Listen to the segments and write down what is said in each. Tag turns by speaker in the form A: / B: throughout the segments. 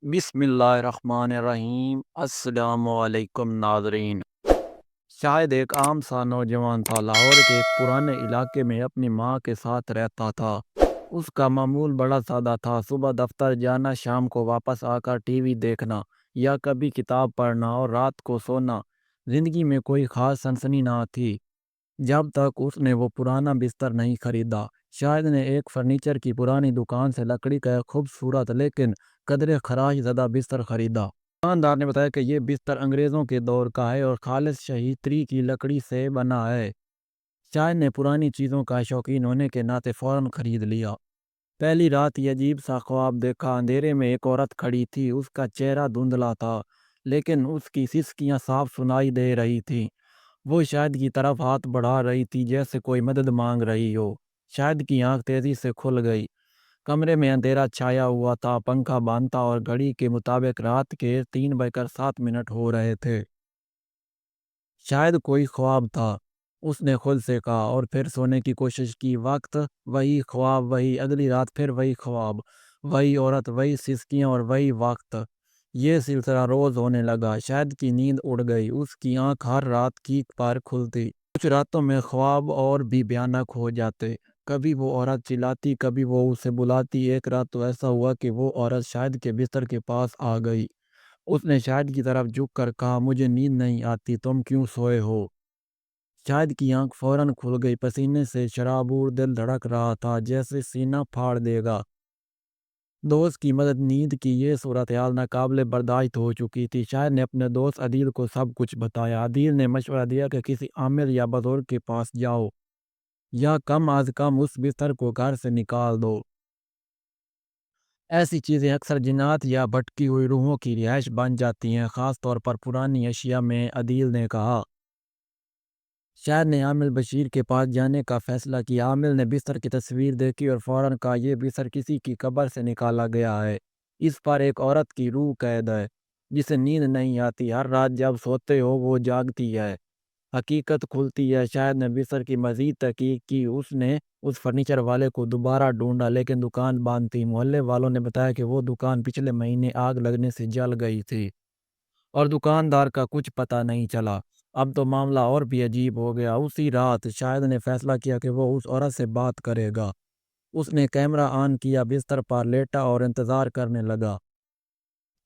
A: بسم اللہ الرحمن الرحیم۔ السلام علیکم ناظرین۔ شاید ایک عام سا نوجوان تھا، لاہور کے ایک پرانے علاقے میں اپنی ماں کے ساتھ رہتا تھا۔ اس کا معمول بڑا سادہ تھا، صبح دفتر جانا، شام کو واپس آ کر ٹی وی دیکھنا یا کبھی کتاب پڑھنا اور رات کو سونا۔ زندگی میں کوئی خاص سنسنی نہ تھی جب تک اس نے وہ پرانا بستر نہیں خریدا۔ شاہد نے ایک فرنیچر کی پرانی دکان سے لکڑی کا ایک خوبصورت لیکن قدرے خراش زدہ بستر خریدا۔ دکاندار نے بتایا کہ یہ بستر انگریزوں کے دور کا ہے اور خالص شہید تری کی لکڑی سے بنا ہے۔ شاہد نے پرانی چیزوں کا شوقین ہونے کے ناطے فوراً خرید لیا۔ پہلی رات یہ عجیب سا خواب دیکھا۔ اندھیرے میں ایک عورت کھڑی تھی، اس کا چہرہ دھندلا تھا لیکن اس کی سسکیاں صاف سنائی دے رہی تھیں۔ وہ شاہد کی طرف ہاتھ بڑھا رہی تھی جیسے کوئی مدد مانگ رہی ہو۔ شاہد کی آنکھ تیزی سے کھل گئی۔ کمرے میں اندھیرا چھایا ہوا تھا، پنکھا بند تھا اور گھڑی کے مطابق رات کے 3:07 ہو رہے تھے۔ شاید کوئی خواب تھا، اس نے خود سے کہا، اور پھر سونے کی کوشش کی۔ وقت وہی، خواب وہی، اگلی رات پھر وہی خواب، وہی عورت، وہی سسکیاں اور وہی وقت۔ یہ سلسلہ روز ہونے لگا۔ شاہد کی نیند اڑ گئی، اس کی آنکھ ہر رات کی پر کھلتی۔ کچھ راتوں میں خواب اور بھی بھیانک ہو جاتے۔ کبھی وہ عورت چلاتی، کبھی وہ اسے بلاتی۔ ایک رات تو ایسا ہوا کہ وہ عورت شاہد کے بستر کے پاس آ گئی۔ اس نے شاہد کی طرف جھک کر کہا، مجھے نیند نہیں آتی، تم کیوں سوئے ہو؟ شاہد کی آنکھ فوراً کھل گئی، پسینے سے شرابور، دل دھڑک رہا تھا جیسے سینہ پھاڑ دے گا۔ دوست کی مدد، نیند کی یہ صورتحال ناقابل برداشت ہو چکی تھی۔ شاہد نے اپنے دوست عدیل کو سب کچھ بتایا۔ عدیل نے مشورہ دیا کہ کسی عامل یا بزرگ کے پاس جاؤ یا کم از کم اس بستر کو گھر سے نکال دو۔ ایسی چیزیں اکثر جنات یا بھٹکی ہوئی روحوں کی رہائش بن جاتی ہیں، خاص طور پر پرانی اشیاء میں، عدیل نے کہا۔ شاہد نے عامل بشیر کے پاس جانے کا فیصلہ کیا۔ عامل نے بستر کی تصویر دیکھی اور فوراً کہا، یہ بستر کسی کی قبر سے نکالا گیا ہے۔ اس پر ایک عورت کی روح قید ہے جسے نیند نہیں آتی، ہر رات جب سوتے ہو وہ جاگتی ہے، حقیقت کھلتی ہے۔ شاہد نے بستر کی مزید تحقیق کی۔ اس نے اس فرنیچر والے کو دوبارہ ڈھونڈا لیکن دکان بند تھی۔ محلے والوں نے بتایا کہ وہ دکان پچھلے مہینے آگ لگنے سے جل گئی تھی اور دکاندار کا کچھ پتہ نہیں چلا۔ اب تو معاملہ اور بھی عجیب ہو گیا۔ اسی رات شاہد نے فیصلہ کیا کہ وہ اس عورت سے بات کرے گا۔ اس نے کیمرہ آن کیا، بستر پر لیٹا اور انتظار کرنے لگا۔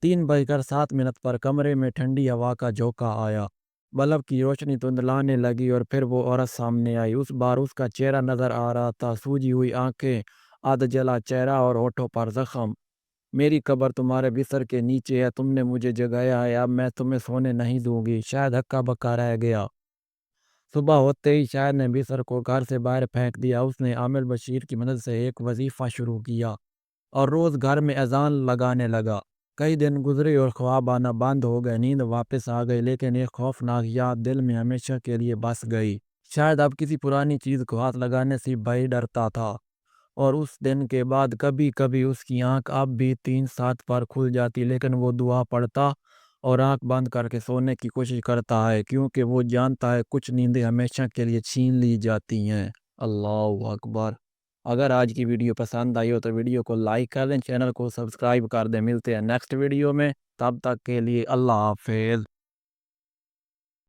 A: 3:07 پر کمرے میں ٹھنڈی ہوا کا جھونکا آیا، بلب کی روشنی دھندلانے لگی اور پھر وہ عورت سامنے آئی۔ اس بار اس کا چہرہ نظر آ رہا تھا، سوجی ہوئی آنکھیں، آدھ جلا چہرہ اور ہونٹوں پر زخم۔ میری قبر تمہارے بستر کے نیچے ہے، تم نے مجھے جگایا ہے، اب میں تمہیں سونے نہیں دوں گی۔ شاید ہکا بکا رہ گیا۔ صبح ہوتے ہی شاہد نے بستر کو گھر سے باہر پھینک دیا۔ اس نے عامل بشیر کی مدد سے ایک وظیفہ شروع کیا اور روز گھر میں اذان لگانے لگا۔ کئی دن گزرے اور خواب آنا بند ہو گئے، نیند واپس آ گئی، لیکن ایک خوفناک یاد دل میں ہمیشہ کے لیے بس گئی۔ شاید اب کسی پرانی چیز کو ہاتھ لگانے سے بھائی ڈرتا تھا، اور اس دن کے بعد کبھی کبھی اس کی آنکھ اب بھی 3:07 پر کھل جاتی، لیکن وہ دعا پڑھتا اور آنکھ بند کر کے سونے کی کوشش کرتا ہے، کیونکہ وہ جانتا ہے کچھ نیندیں ہمیشہ کے لیے چھین لی جاتی ہیں۔ اللہ اکبر۔ اگر آج کی ویڈیو پسند آئی ہو تو ویڈیو کو لائک کر دیں، چینل کو سبسکرائب کر دیں۔ ملتے ہیں نیکسٹ ویڈیو میں، تب تک کے لیے اللہ حافظ۔